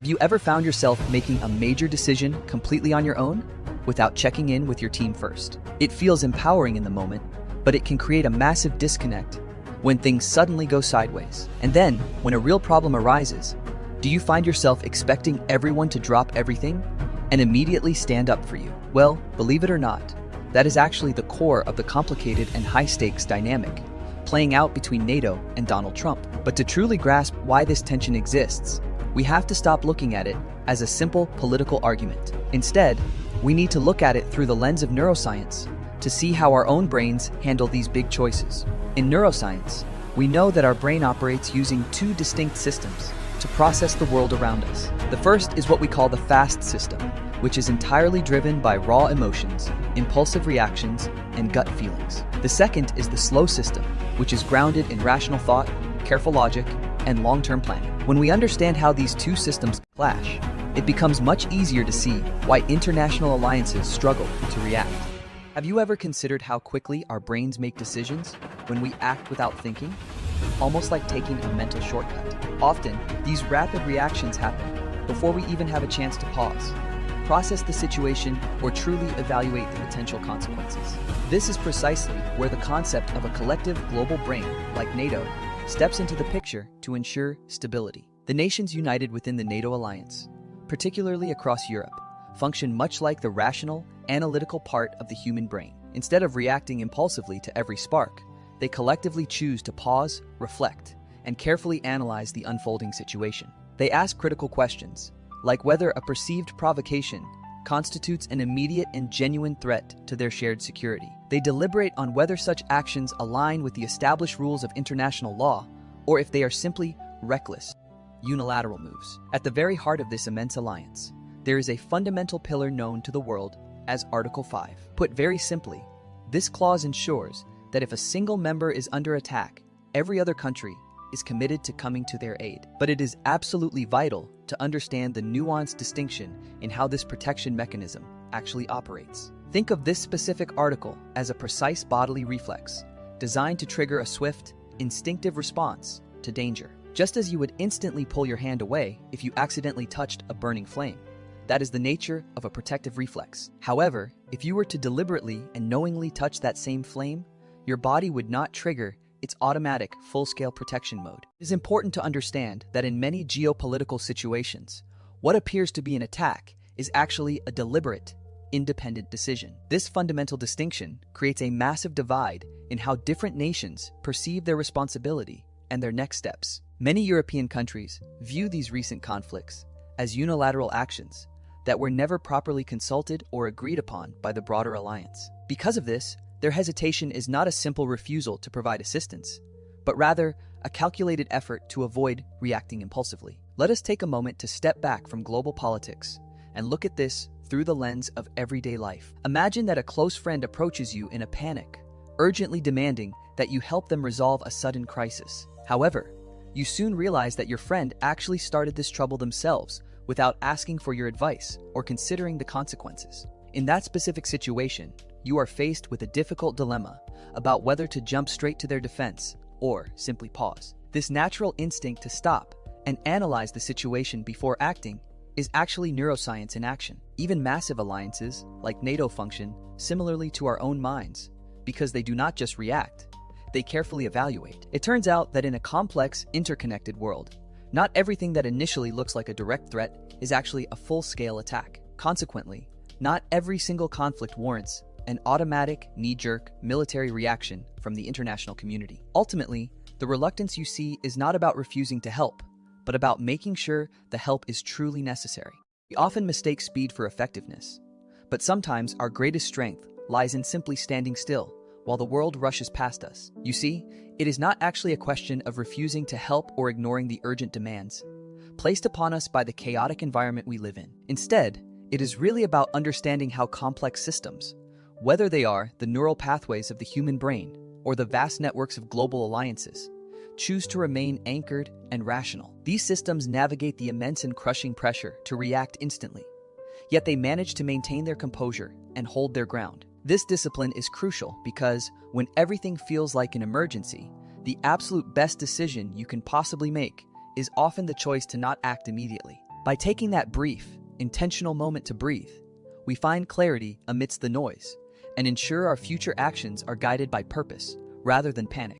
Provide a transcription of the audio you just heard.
Have you ever found yourself making a major decision completely on your own, without checking in with your team first? It feels empowering in the moment, but it can create a massive disconnect when things suddenly go sideways. And then, when a real problem arises, do you find yourself expecting everyone to drop everything and immediately stand up for you? Well, believe it or not, that is actually the core of the complicated and high-stakes dynamic playing out between NATO and Donald Trump. But to truly grasp why this tension exists, we have to stop looking at it as a simple political argument. Instead, we need to look at it through the lens of neuroscience to see how our own brains handle these big choices. In neuroscience, we know that our brain operates using two distinct systems to process the world around us. The first is what we call the fast system, which is entirely driven by raw emotions, impulsive reactions, and gut feelings. The second is the slow system, which is grounded in rational thought, careful logic, and long-term planning. When we understand how these two systems clash, it becomes much easier to see why international alliances struggle to react. Have you ever considered how quickly our brains make decisions when we act without thinking? Almost like taking a mental shortcut. Often, these rapid reactions happen before we even have a chance to pause, process the situation, or truly evaluate the potential consequences. This is precisely where the concept of a collective global brain, like NATO, steps into the picture to ensure stability. The nations united within the NATO alliance, particularly across Europe, function much like the rational, analytical part of the human brain. Instead of reacting impulsively to every spark, they collectively choose to pause, reflect, and carefully analyze the unfolding situation. They ask critical questions, like whether a perceived provocation constitutes an immediate and genuine threat to their shared security. They deliberate on whether such actions align with the established rules of international law, or if they are simply reckless, unilateral moves. At the very heart of this immense alliance, there is a fundamental pillar known to the world as Article 5. Put very simply, this clause ensures that if a single member is under attack, every other country is committed to coming to their aid. But it is absolutely vital to understand the nuanced distinction in how this protection mechanism actually operates. Think of this specific article as a precise bodily reflex, designed to trigger a swift, instinctive response to danger. Just as you would instantly pull your hand away if you accidentally touched a burning flame. That is the nature of a protective reflex. However, if you were to deliberately and knowingly touch that same flame, your body would not trigger its automatic full-scale protection mode. It is important to understand that in many geopolitical situations, what appears to be an attack is actually a deliberate, independent decision. This fundamental distinction creates a massive divide in how different nations perceive their responsibility and their next steps. Many European countries view these recent conflicts as unilateral actions that were never properly consulted or agreed upon by the broader alliance. Because of this, their hesitation is not a simple refusal to provide assistance, but rather a calculated effort to avoid reacting impulsively. Let us take a moment to step back from global politics and look at this through the lens of everyday life. Imagine that a close friend approaches you in a panic, urgently demanding that you help them resolve a sudden crisis. However, you soon realize that your friend actually started this trouble themselves without asking for your advice or considering the consequences. In that specific situation, you are faced with a difficult dilemma about whether to jump straight to their defense or simply pause. This natural instinct to stop and analyze the situation before acting is actually neuroscience in action. Even massive alliances, like NATO, function similarly to our own minds because they do not just react, they carefully evaluate. It turns out that in a complex, interconnected world, not everything that initially looks like a direct threat is actually a full-scale attack. Consequently, not every single conflict warrants an automatic, knee-jerk military reaction from the international community. Ultimately, the reluctance you see is not about refusing to help, but about making sure the help is truly necessary. We often mistake speed for effectiveness, but sometimes our greatest strength lies in simply standing still while the world rushes past us. You see, it is not actually a question of refusing to help or ignoring the urgent demands placed upon us by the chaotic environment we live in. Instead, it is really about understanding how complex systems, whether they are the neural pathways of the human brain or the vast networks of global alliances, choose to remain anchored and rational. These systems navigate the immense and crushing pressure to react instantly, yet they manage to maintain their composure and hold their ground. This discipline is crucial because when everything feels like an emergency, the absolute best decision you can possibly make is often the choice to not act immediately, By taking that brief, intentional moment to breathe, we find clarity amidst the noise and ensure our future actions are guided by purpose rather than panic.